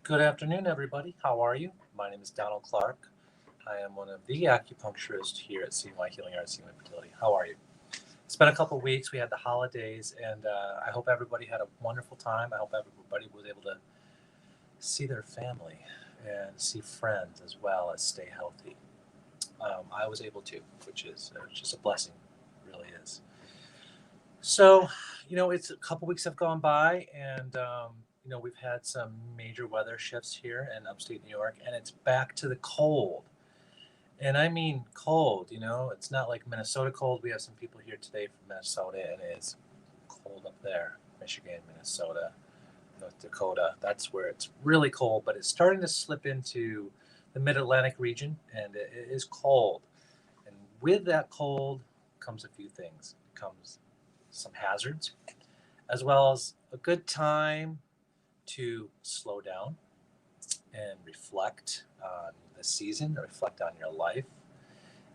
Good afternoon, everybody. How are you? My name is Donald Clark. I am one of the acupuncturists here at CNY Healing Arts, CNY Fertility. How are you? It's been a couple of weeks. We had the holidays, and I hope everybody had a wonderful time. I hope everybody was able to see their family and see friends as well as stay healthy. I was able to, which is just a blessing, really is. So, it's a couple weeks have gone by, and we've had some major weather shifts here in upstate New York, and it's back to the cold. And I mean cold. It's not like Minnesota cold. We have some people here today from Minnesota, and it's cold up there. Michigan, Minnesota, North Dakota. That's where it's really cold, but it's starting to slip into the Mid-Atlantic region, and it is cold. And with that cold comes a few things. It comes some hazards, as well as a good time to slow down and reflect on the season, reflect on your life,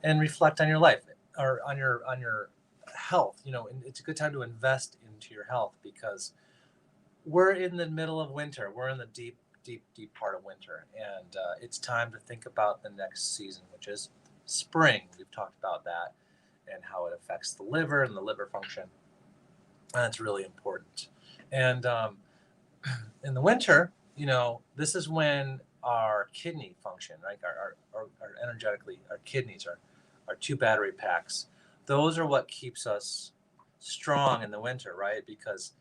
and reflect on your life or on your health. And it's a good time to invest into your health because we're in the middle of winter. We're in the deep, deep, deep part of winter, and it's time to think about the next season, which is spring. We've talked about that and how it affects the liver and the liver function. That's really important. And in the winter, this is when our kidney function, right? Our energetically, our kidneys, our two battery packs, those are what keeps us strong in the winter, right? Because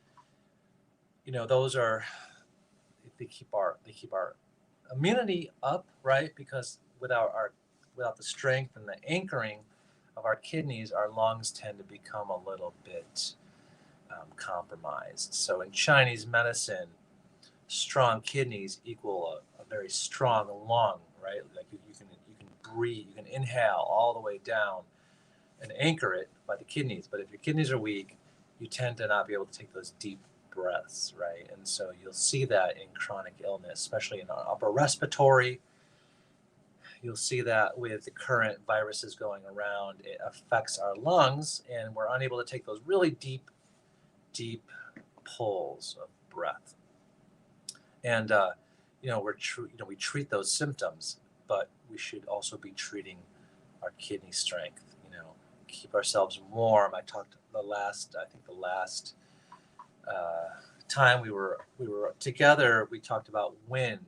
those are they keep our immunity up, right? Because without the strength and the anchoring of our kidneys, our lungs tend to become a little bit compromised. So in Chinese medicine, strong kidneys equal a very strong lung, right? Like you can breathe, you can inhale all the way down and anchor it by the kidneys. But if your kidneys are weak, you tend to not be able to take those deep breaths, right? And so you'll see that in chronic illness, especially in our upper respiratory. You'll see that with the current viruses going around, it affects our lungs, and we're unable to take those really deep, deep pulls of breath. And we treat those symptoms, but we should also be treating our kidney strength. Keep ourselves warm. I think the last time we were together, we talked about wind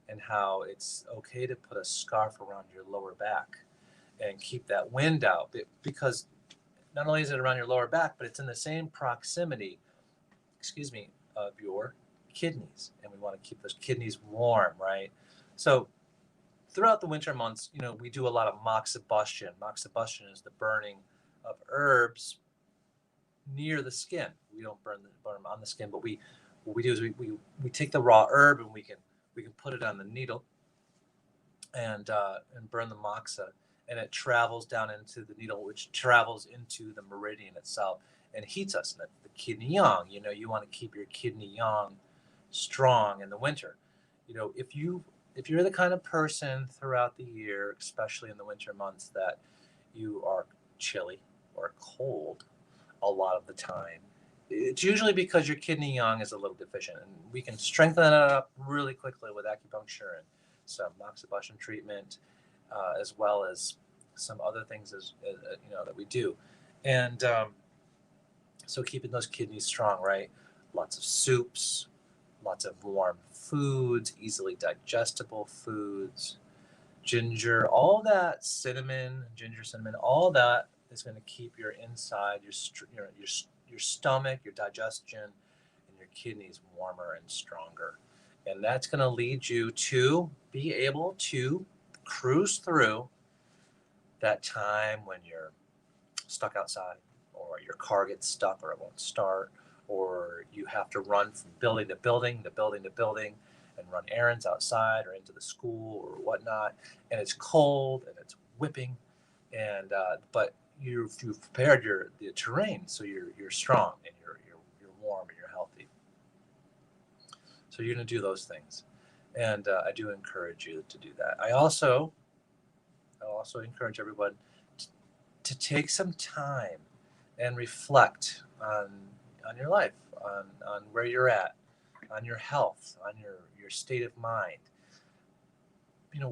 and how it's okay to put a scarf around your lower back and keep that wind out because not only is it around your lower back, but it's in the same proximity, excuse me, of your kidneys, and we want to keep those kidneys warm, right? So throughout the winter months, we do a lot of moxibustion. Moxibustion is the burning of herbs near the skin. We don't burn them on the skin, but what we do is we take the raw herb and we can put it on the needle and burn the moxa, and it travels down into the needle, which travels into the meridian itself and heats us. And the kidney yang, you want to keep your kidney yang strong in the winter. If you're the kind of person throughout the year, especially in the winter months, that you are chilly or cold a lot of the time, it's usually because your kidney yang is a little deficient, and we can strengthen that up really quickly with acupuncture and some moxibustion treatment, as well as some other things that we do. And so keeping those kidneys strong, right? Lots of soups, lots of warm foods, easily digestible foods, ginger, all that cinnamon, ginger, cinnamon, all that is going to keep your inside, your stomach, your digestion, and your kidneys warmer and stronger. And that's going to lead you to be able to cruise through that time when you're stuck outside, or your car gets stuck or it won't start, or you have to run from building to building to building to building and run errands outside or into the school or whatnot, and it's cold and it's whipping, and but you've prepared the terrain, so you're strong and you're warm and you're healthy. So you're going to do those things, and I do encourage you to do that. I also encourage everyone to take some time and reflect on your life, on where you're at, on your health, on your state of mind.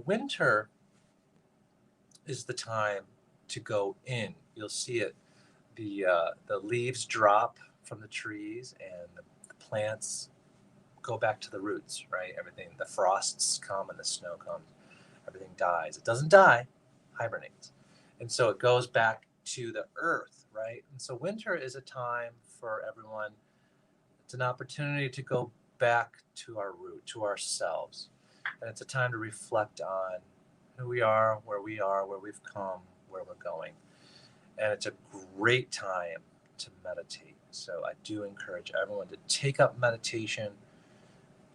Winter is the time to go in. You'll see it. The leaves drop from the trees and the plants go back to the roots, right? Everything, the frosts come and the snow comes, everything dies. It doesn't die, hibernates. And so it goes back to the earth, right? And so winter is a time for everyone. It's an opportunity to go back to our root, to ourselves. And it's a time to reflect on who we are, where we've come, where we're going. And it's a great time to meditate. So I do encourage everyone to take up meditation,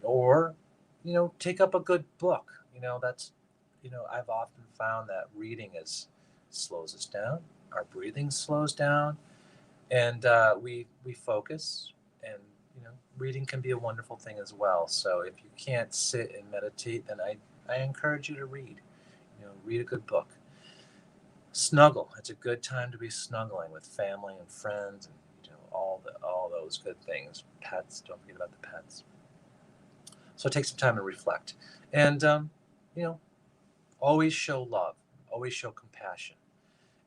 or take up a good book. I've often found that reading slows us down, our breathing slows down, and we focus. And reading can be a wonderful thing as well. So if you can't sit and meditate, then I encourage you to read. Read a good book. Snuggle. It's a good time to be snuggling with family and friends, and all those good things. Pets. Don't forget about the pets. So take some time to reflect, and always show love, always show compassion,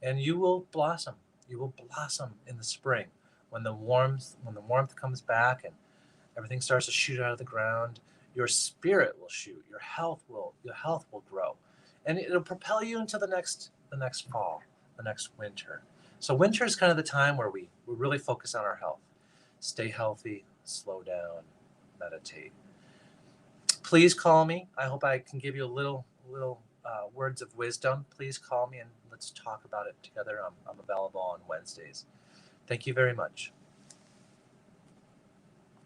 and you will blossom. You will blossom in the spring when the warmth comes back and everything starts to shoot out of the ground. Your spirit will shoot. Your health will grow, and it'll propel you into the next fall, the next winter. So winter is kind of the time where we really focus on our health. Stay healthy, slow down, meditate. Please call me. I hope I can give you a little words of wisdom. Please call me and let's talk about it together. I'm available on Wednesdays. Thank you very much.